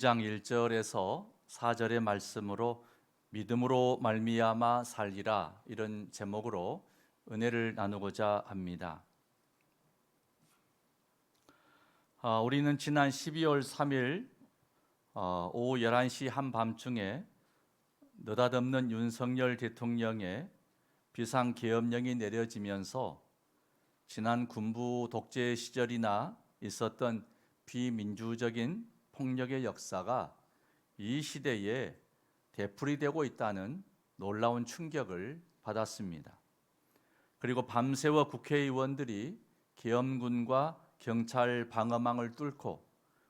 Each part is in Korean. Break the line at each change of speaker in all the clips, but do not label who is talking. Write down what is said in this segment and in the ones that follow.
2장 1절에서 4절의 말씀으로 믿음으로 말미암아 살리라, 이런 제목으로 은혜를 나누고자 합니다. 우리는 지난 12월 3일 오후 11시 한밤중에 느닷없는 윤석열 대통령의 비상계엄령이 내려지면서 지난 군부 독재 시절이나 있었던 비민주적인 폭력의 역사가 이 시대에 되풀이되고 있다는 놀라운 충격을 받았습니다. 그리고 밤새워 국회의원들이 계엄군과 경찰 방어망을 뚫고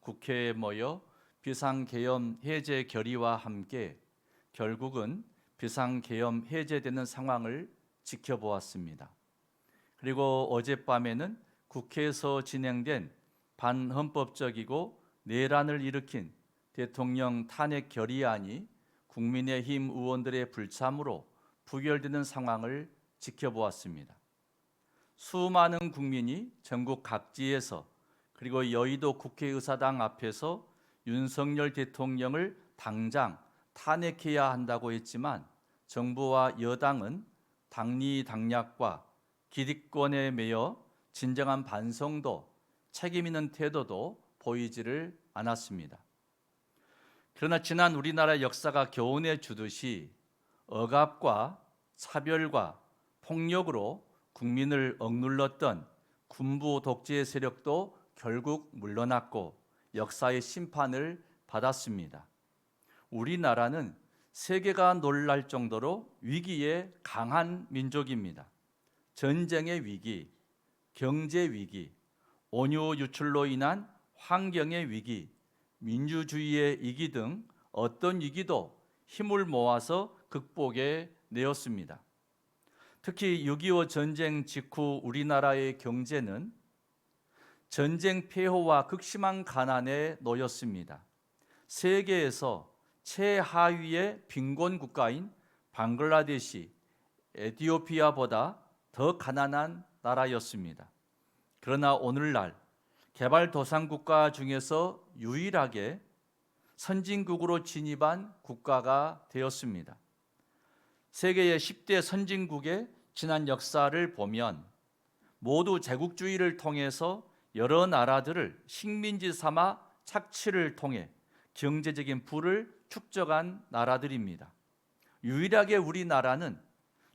국회에 모여 비상계엄 해제 결의와 함께 결국은 비상계엄 해제되는 상황을 지켜보았습니다. 그리고 어젯밤에는 국회에서 진행된 반헌법적이고 내란을 일으킨 대통령 탄핵 결의안이 국민의힘 의원들의 불참으로 부결되는 상황을 지켜보았습니다. 수많은 국민이 전국 각지에서 그리고 여의도 국회의사당 앞에서 윤석열 대통령을 당장 탄핵해야 한다고 했지만 정부와 여당은 당리당략과 기득권에 매여 진정한 반성도 책임 있는 태도도 보이지를 않았습니다. 그러나 지난 우리나라 역사가 교훈해 주듯이 억압과 차별과 폭력으로 국민을 억눌렀던 군부 독재 세력도 결국 물러났고 역사의 심판을 받았습니다. 우리나라는 세계가 놀랄 정도로 위기에 강한 민족입니다. 전쟁의 위기, 경제 위기, 원유 유출로 인한 환경의 위기, 민주주의의 위기 등 어떤 위기도 힘을 모아서 극복해 내었습니다. 특히 6.25 전쟁 직후 우리나라의 경제는 전쟁 폐허와 극심한 가난에 놓였습니다. 세계에서 최하위의 빈곤 국가인 방글라데시, 에티오피아보다 더 가난한 나라였습니다. 그러나 오늘날 개발도상국가 중에서 유일하게 선진국으로 진입한 국가가 되었습니다. 세계의 10대 선진국의 지난 역사를 보면 모두 제국주의를 통해서 여러 나라들을 식민지 삼아 착취를 통해 경제적인 부를 축적한 나라들입니다. 유일하게 우리나라는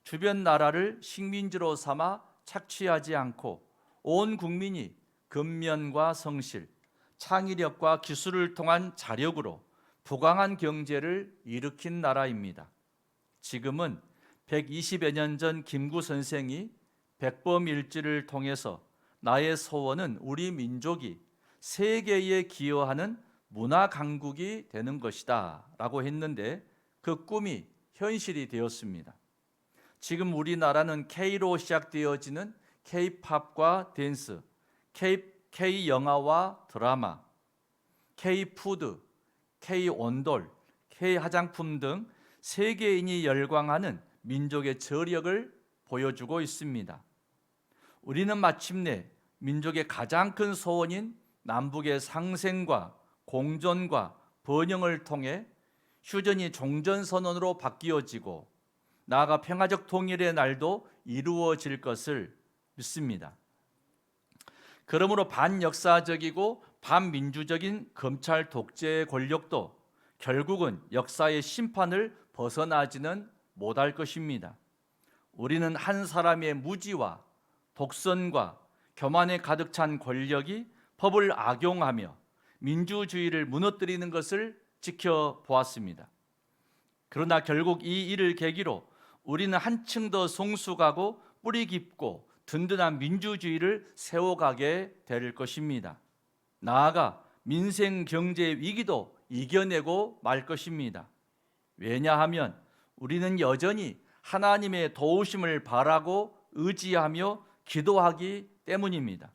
주변 나라를 식민지로 삼아 착취하지 않고 온 국민이 근면과 성실, 창의력과 기술을 통한 자력으로 부강한 경제를 일으킨 나라입니다. 지금은 120여 년 전 김구 선생이 백범일지를 통해서 나의 소원은 우리 민족이 세계에 기여하는 문화 강국이 되는 것이다 라고 했는데 그 꿈이 현실이 되었습니다. 지금 우리나라는 K로 시작되어지는 K-팝과 댄스, K-영화와 드라마, K-푸드, K-온돌, K-화장품 등 세계인이 열광하는 민족의 저력을 보여주고 있습니다. 우리는 마침내 민족의 가장 큰 소원인 남북의 상생과 공존과 번영을 통해 휴전이 종전선언으로 바뀌어지고 나아가 평화적 통일의 날도 이루어질 것을 믿습니다. 그러므로 반역사적이고 반민주적인 검찰 독재 권력도 결국은 역사의 심판을 벗어나지는 못할 것입니다. 우리는 한 사람의 무지와 독선과 교만에 가득 찬 권력이 법을 악용하며 민주주의를 무너뜨리는 것을 지켜보았습니다. 그러나 결국 이 일을 계기로 우리는 한층 더 성숙하고 뿌리 깊고 든든한 민주주의를 세워가게 될 것입니다. 나아가 민생 경제 위기도 이겨내고 말 것입니다. 왜냐하면 우리는 여전히 하나님의 도우심을 바라고 의지하며 기도하기 때문입니다.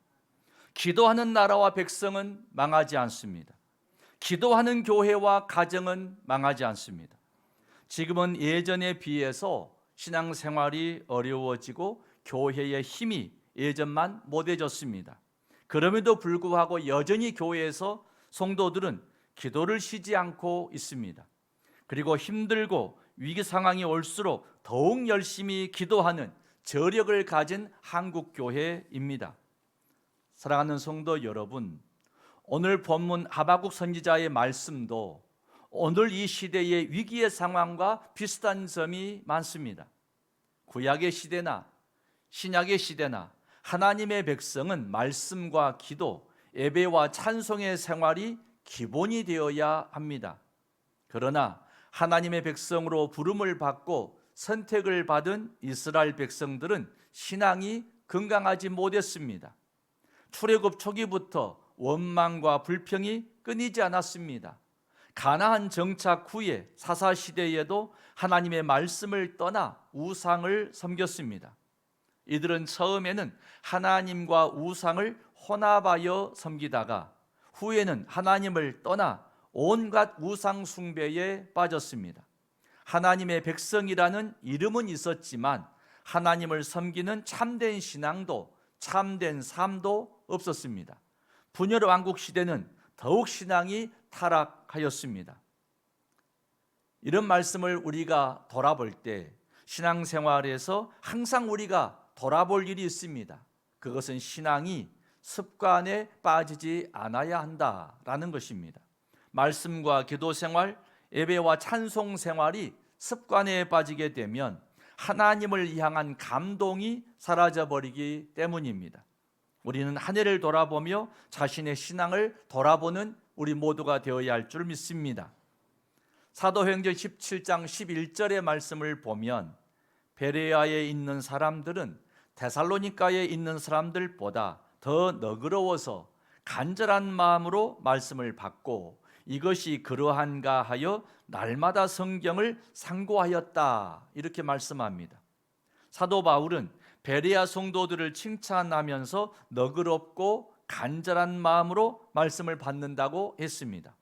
기도하는 나라와 백성은 망하지 않습니다. 기도하는 교회와 가정은 망하지 않습니다. 지금은 예전에 비해서 신앙생활이 어려워지고 교회의 힘이 예전만 못해졌습니다. 그럼에도 불구하고 여전히 교회에서 성도들은 기도를 쉬지 않고 있습니다. 그리고 힘들고 위기 상황이 올수록 더욱 열심히 기도하는 저력을 가진 한국 교회입니다. 사랑하는 성도 여러분, 오늘 본문 하박국 선지자의 말씀도 오늘 이 시대의 위기의 상황과 비슷한 점이 많습니다. 구약의 시대나 신약의 시대나 하나님의 백성은 말씀과 기도, 예배와 찬송의 생활이 기본이 되어야 합니다. 그러나 하나님의 백성으로 부름을 받고 선택을 받은 이스라엘 백성들은 신앙이 건강하지 못했습니다. 출애굽 초기부터 원망과 불평이 끊이지 않았습니다. 가나안 정착 후에 사사 시대에도 하나님의 말씀을 떠나 우상을 섬겼습니다. 이들은 처음에는 하나님과 우상을 혼합하여 섬기다가 후에는 하나님을 떠나 온갖 우상 숭배에 빠졌습니다. 하나님의 백성이라는 이름은 있었지만 하나님을 섬기는 참된 신앙도 참된 삶도 없었습니다. 분열 왕국 시대는 더욱 신앙이 타락하였습니다. 이런 말씀을 우리가 돌아볼 때 신앙생활에서 항상 우리가 돌아볼 일이 있습니다. 그것은 신앙이 습관에 빠지지 않아야 한다라는 것입니다. 말씀과 기도 생활, 예배와 찬송 생활이 습관에 빠지게 되면 하나님을 향한 감동이 사라져버리기 때문입니다. 우리는 한 해를 돌아보며 자신의 신앙을 돌아보는 우리 모두가 되어야 할 줄 믿습니다. 사도행전 17장 11절의 말씀을 보면 베레아에 있는 사람들은 데살로니가에 있는 사람들보다 더 너그러워서 간절한 마음으로 말씀을 받고 이것이 그러한가 하여 날마다 성경을 상고하였다, 이렇게 말씀합니다. 사도 바울은 베레아 성도들을 칭찬하면서 너그럽고 간절한 마음으로 말씀을 받는다고 했습니다.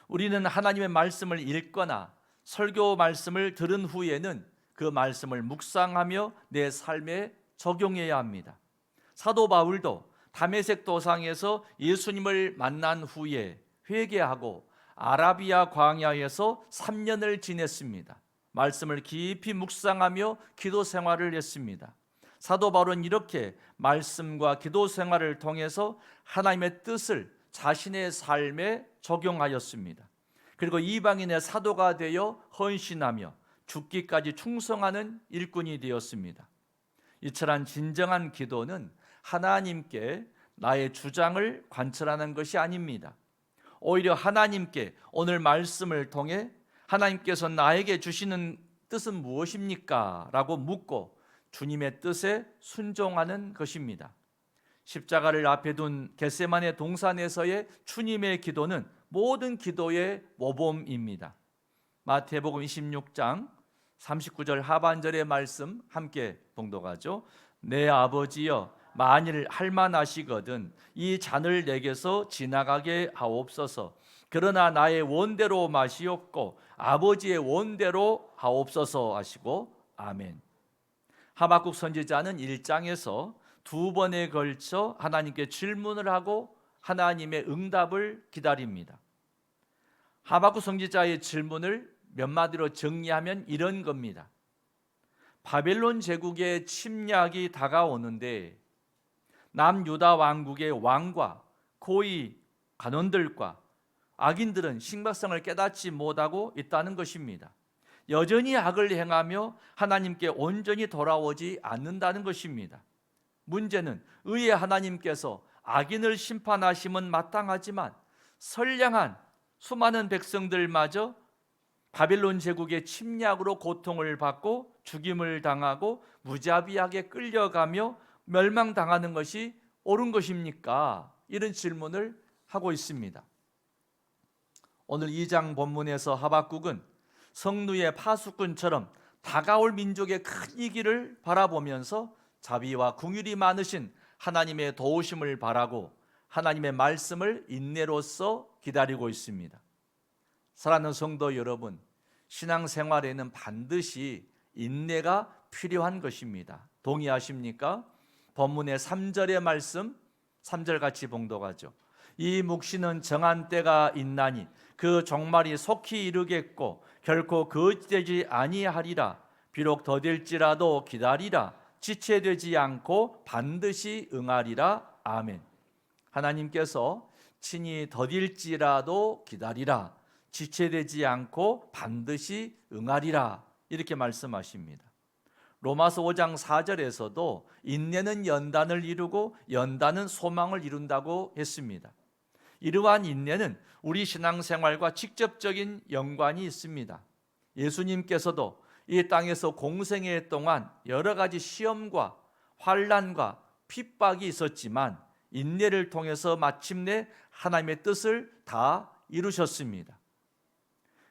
우리는 하나님의 말씀을 읽거나 설교 말씀을 들은 후에는 그 말씀을 묵상하며 내 삶에 적용해야 합니다. 사도 바울도 다메섹 도상에서 예수님을 만난 후에 회개하고 아라비아 광야에서 3년을 지냈습니다. 말씀을 깊이 묵상하며 기도 생활을 했습니다. 사도 바울은 이렇게 말씀과 기도 생활을 통해서 하나님의 뜻을 자신의 삶에 적용하였습니다. 그리고 이방인의 사도가 되어 헌신하며 죽기까지 충성하는 일꾼이 되었습니다. 이처럼 진정한 기도는 하나님께 나의 주장을 관철하는 것이 아닙니다. 오히려 하나님께 오늘 말씀을 통해 하나님께서 나에게 주시는 뜻은 무엇입니까? 라고 묻고 주님의 뜻에 순종하는 것입니다. 십자가를 앞에 둔 겟세마네 동산에서의 주님의 기도는 모든 기도의 모범입니다. 마태복음 26장 39절 하반절의 말씀 함께 봉독하죠. 내 아버지여, 만일 할만하시거든 이 잔을 내게서 지나가게 하옵소서. 그러나 나의 원대로 마시옵고 아버지의 원대로 하옵소서 하시고 아멘. 하박국 선지자는 1장에서 두 번에 걸쳐 하나님께 질문을 하고 하나님의 응답을 기다립니다. 하박국 선지자의 질문을 몇 마디로 정리하면 이런 겁니다. 바벨론 제국의 침략이 다가오는데 남유다 왕국의 왕과 고위 관원들과 악인들은 심각성을 깨닫지 못하고 있다는 것입니다. 여전히 악을 행하며 하나님께 온전히 돌아오지 않는다는 것입니다. 문제는 의의 하나님께서 악인을 심판하심은 마땅하지만 선량한 수많은 백성들마저 바벨론 제국의 침략으로 고통을 받고 죽임을 당하고 무자비하게 끌려가며 멸망당하는 것이 옳은 것입니까? 이런 질문을 하고 있습니다. 오늘 2장 본문에서 하박국은 성루의 파수꾼처럼 다가올 민족의 큰 위기를 바라보면서 자비와 긍휼이 많으신 하나님의 도우심을 바라고 하나님의 말씀을 인내로써 기다리고 있습니다. 사랑하는 성도 여러분, 신앙생활에는 반드시 인내가 필요한 것입니다. 동의하십니까? 본문의 3절의 말씀 3절 같이 봉독하죠. 이 묵시는 정한 때가 있나니 그 종말이 속히 이르겠고 결코 거짓되지 아니하리라. 비록 더딜지라도 기다리라. 지체되지 않고 반드시 응하리라. 아멘. 하나님께서 친히 더딜지라도 기다리라. 지체되지 않고 반드시 응하리라. 이렇게 말씀하십니다. 로마서 5장 4절에서도 인내는 연단을 이루고 연단은 소망을 이룬다고 했습니다. 이러한 인내는 우리 신앙생활과 직접적인 연관이 있습니다. 예수님께서도 이 땅에서 공생애 동안 여러 가지 시험과 환난과 핍박이 있었지만 인내를 통해서 마침내 하나님의 뜻을 다 이루셨습니다.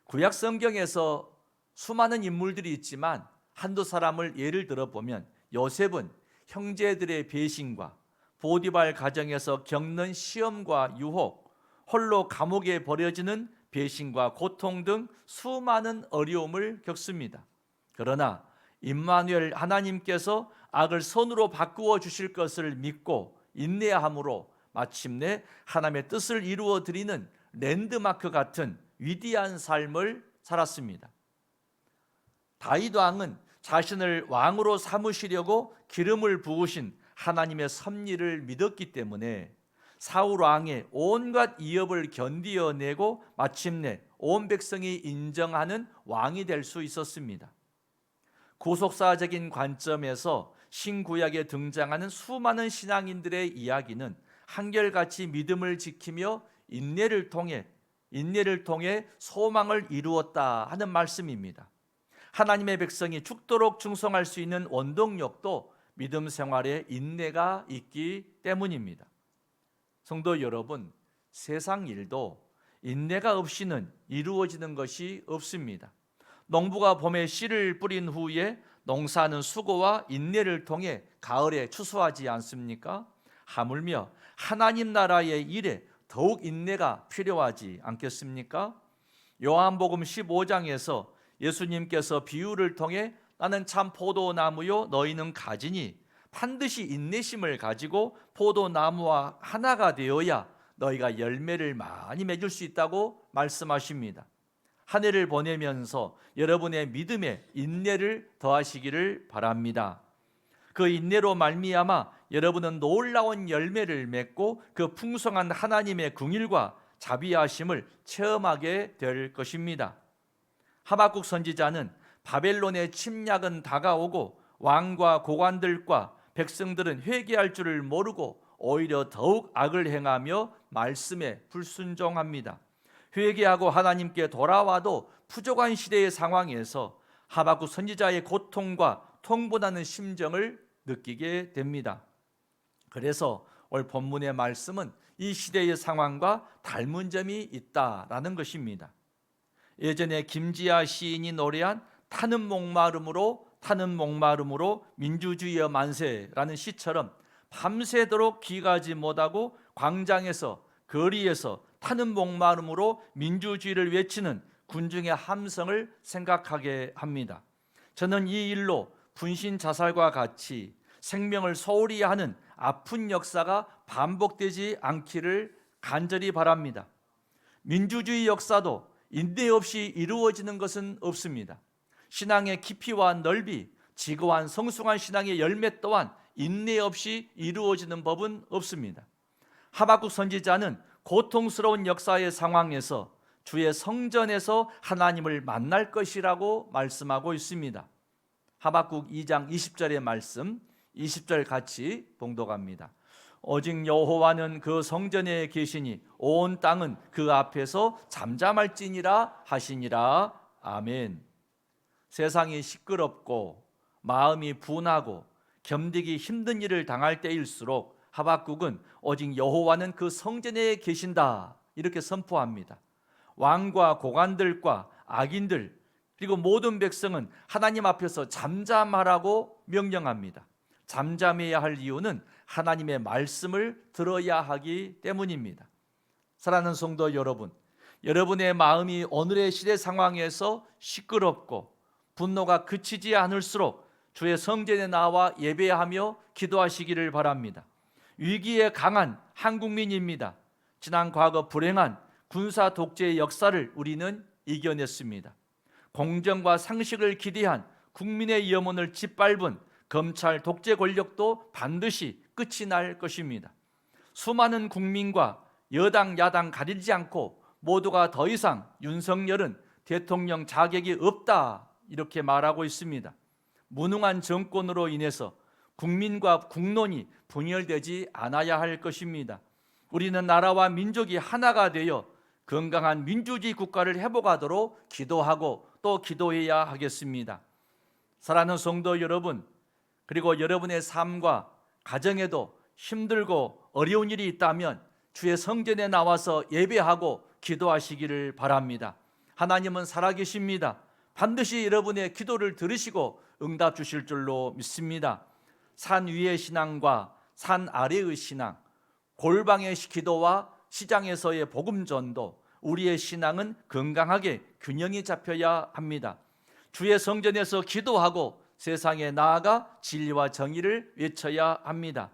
구약 성경에서 수많은 인물들이 있지만 한두 사람을 예를 들어보면 요셉은 형제들의 배신과 보디발 가정에서 겪는 시험과 유혹, 홀로 감옥에 버려지는 배신과 고통 등 수많은 어려움을 겪습니다. 그러나 임마누엘 하나님께서 악을 선으로 바꾸어 주실 것을 믿고 인내함으로 마침내 하나님의 뜻을 이루어 드리는 랜드마크 같은 위대한 삶을 살았습니다. 다윗 왕은 자신을 왕으로 삼으시려고 기름을 부으신 하나님의 섭리를 믿었기 때문에 사울 왕의 온갖 위협을 견디어내고 마침내 온 백성이 인정하는 왕이 될 수 있었습니다. 구속사적인 관점에서 신구약에 등장하는 수많은 신앙인들의 이야기는 한결같이 믿음을 지키며 인내를 통해 소망을 이루었다 하는 말씀입니다. 하나님의 백성이 죽도록 충성할 수 있는 원동력도 믿음 생활에 인내가 있기 때문입니다. 성도 여러분, 세상 일도 인내가 없이는 이루어지는 것이 없습니다. 농부가 봄에 씨를 뿌린 후에 농사는 수고와 인내를 통해 가을에 추수하지 않습니까? 하물며 하나님 나라의 일에 더욱 인내가 필요하지 않겠습니까? 요한복음 15장에서 예수님께서 비유를 통해 나는 참 포도나무요 너희는 가지니 반드시 인내심을 가지고 포도나무와 하나가 되어야 너희가 열매를 많이 맺을 수 있다고 말씀하십니다. 한 해를 보내면서 여러분의 믿음에 인내를 더하시기를 바랍니다. 그 인내로 말미암아 여러분은 놀라운 열매를 맺고 그 풍성한 하나님의 긍휼과 자비하심을 체험하게 될 것입니다. 하박국 선지자는 바벨론의 침략은 다가오고 왕과 고관들과 백성들은 회개할 줄을 모르고 오히려 더욱 악을 행하며 말씀에 불순종합니다. 회개하고 하나님께 돌아와도 부족한 시대의 상황에서 하박국 선지자의 고통과 통분하는 심정을 느끼게 됩니다. 그래서 오늘 본문의 말씀은 이 시대의 상황과 닮은 점이 있다라는 것입니다. 예전에 김지아 시인이 노래한 타는 목마름으로 민주주의여 만세라는 시처럼 밤새도록 귀가하지 못하고 광장에서 거리에서 타는 목마름으로 민주주의를 외치는 군중의 함성을 생각하게 합니다. 저는 이 일로 분신 자살과 같이 생명을 소홀히 하는 아픈 역사가 반복되지 않기를 간절히 바랍니다. 민주주의 역사도 인내 없이 이루어지는 것은 없습니다. 신앙의 깊이와 넓이, 지고한 성숙한 신앙의 열매 또한 인내 없이 이루어지는 법은 없습니다. 하박국 선지자는 고통스러운 역사의 상황에서 주의 성전에서 하나님을 만날 것이라고 말씀하고 있습니다. 하박국 2장 20절의 말씀, 20절 같이 봉독합니다. 오직 여호와는 그 성전에 계시니 온 땅은 그 앞에서 잠잠할지니라 하시니라. 아멘. 세상이 시끄럽고 마음이 분하고 견디기 힘든 일을 당할 때일수록 하박국은 오직 여호와는 그 성전에 계신다 이렇게 선포합니다. 왕과 고관들과 악인들 그리고 모든 백성은 하나님 앞에서 잠잠하라고 명령합니다. 잠잠해야 할 이유는 하나님의 말씀을 들어야 하기 때문입니다. 사랑하는 성도 여러분, 여러분의 마음이 오늘의 시대 상황에서 시끄럽고 분노가 그치지 않을수록 주의 성전에 나와 예배하며 기도하시기를 바랍니다. 위기에 강한 한국민입니다. 지난 과거 불행한 군사 독재의 역사를 우리는 이겨냈습니다. 공정과 상식을 기대한 국민의 염원을 짓밟은 검찰 독재 권력도 반드시 끝이 날 것입니다. 수많은 국민과 여당 야당 가리지 않고 모두가 더 이상 윤석열은 대통령 자격이 없다 이렇게 말하고 있습니다. 무능한 정권으로 인해서 국민과 국론이 분열되지 않아야 할 것입니다. 우리는 나라와 민족이 하나가 되어 건강한 민주주의 국가를 회복하도록 기도하고 또 기도해야 하겠습니다. 사랑하는 성도 여러분, 그리고 여러분의 삶과 가정에도 힘들고 어려운 일이 있다면 주의 성전에 나와서 예배하고 기도하시기를 바랍니다. 하나님은 살아계십니다. 반드시 여러분의 기도를 들으시고 응답 주실 줄로 믿습니다. 산 위의 신앙과 산 아래의 신앙, 골방의 기도와 시장에서의 복음 전도, 우리의 신앙은 건강하게 균형이 잡혀야 합니다. 주의 성전에서 기도하고 세상에 나아가 진리와 정의를 외쳐야 합니다.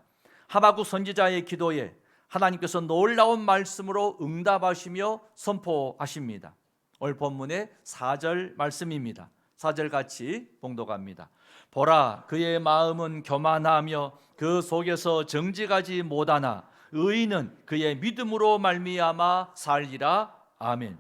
하박국 선지자의 기도에 하나님께서 놀라운 말씀으로 응답하시며 선포하십니다. 오늘 본문의 4절 말씀입니다. 4절 같이 봉독합니다. 보라, 그의 마음은 교만하며 그 속에서 정직하지 못하나 의인은 그의 믿음으로 말미암아 살리라. 아멘.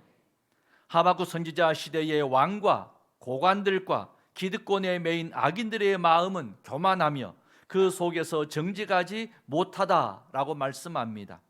하박국 선지자 시대의 왕과 고관들과 기득권에 매인 악인들의 마음은 교만하며 그 속에서 정직하지 못하다라고 말씀합니다.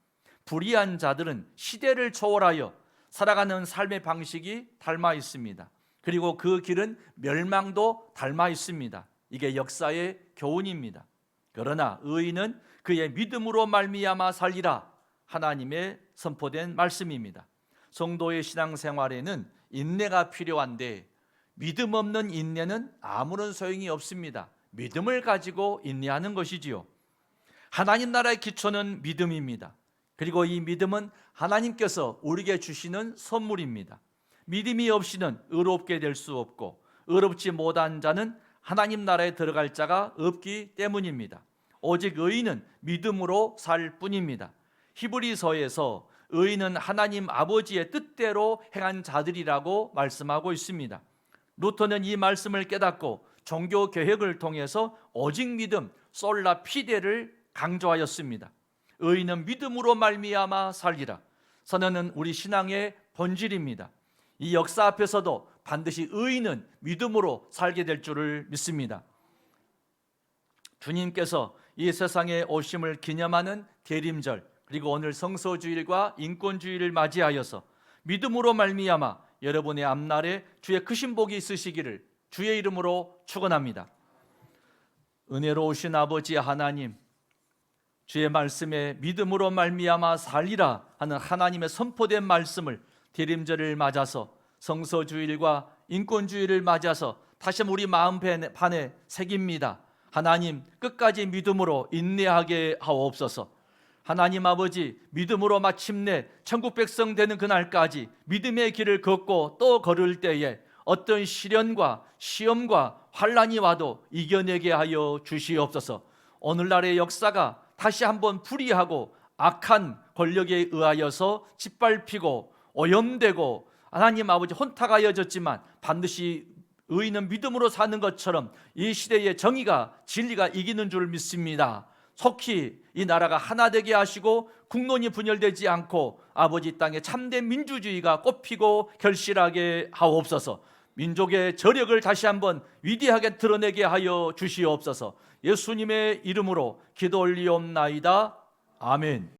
불의한 자들은 시대를 초월하여 살아가는 삶의 방식이 닮아 있습니다. 그리고 그 길은 멸망도 닮아 있습니다. 이게 역사의 교훈입니다. 그러나 의인은 그의 믿음으로 말미암아 살리라. 하나님의 선포된 말씀입니다. 성도의 신앙생활에는 인내가 필요한데 믿음 없는 인내는 아무런 소용이 없습니다. 믿음을 가지고 인내하는 것이지요. 하나님 나라의 기초는 믿음입니다. 그리고 이 믿음은 하나님께서 우리에게 주시는 선물입니다. 믿음이 없이는 의롭게 될 수 없고 의롭지 못한 자는 하나님 나라에 들어갈 자가 없기 때문입니다. 오직 의인은 믿음으로 살 뿐입니다. 히브리서에서 의인은 하나님 아버지의 뜻대로 행한 자들이라고 말씀하고 있습니다. 루터는 이 말씀을 깨닫고 종교 개혁을 통해서 오직 믿음, 솔라 피데를 강조하였습니다. 의인은 믿음으로 말미암아 살리라. 선언은 우리 신앙의 본질입니다. 이 역사 앞에서도 반드시 의인은 믿음으로 살게 될 줄을 믿습니다. 주님께서 이 세상에 오심을 기념하는 대림절, 그리고 오늘 성서주일과 인권주의를 맞이하여서 믿음으로 말미암아 여러분의 앞날에 주의 크신 복이 있으시기를 주의 이름으로 축원합니다. 은혜로우신 아버지 하나님, 주의 말씀에 믿음으로 말미암아 살리라 하는 하나님의 선포된 말씀을 대림절을 맞아서 성서주일과 인권주의를 맞아서 다시 우리 마음판에 새깁니다. 하나님, 끝까지 믿음으로 인내하게 하옵소서. 하나님 아버지, 믿음으로 마침내 천국 백성 되는 그날까지 믿음의 길을 걷고 또 걸을 때에 어떤 시련과 시험과 환난이 와도 이겨내게 하여 주시옵소서. 오늘날의 역사가 다시 한번 불의하고 악한 권력에 의하여서 짓밟히고 오염되고 하나님 아버지 혼탁하여졌지만 반드시 의인은 믿음으로 사는 것처럼 이 시대의 정의가 진리가 이기는 줄 믿습니다. 속히 이 나라가 하나 되게 하시고 국론이 분열되지 않고 아버지 땅에 참된 민주주의가 꽃피고 결실하게 하옵소서. 민족의 저력을 다시 한번 위대하게 드러내게 하여 주시옵소서. 예수님의 이름으로 기도 올리옵나이다. 아멘.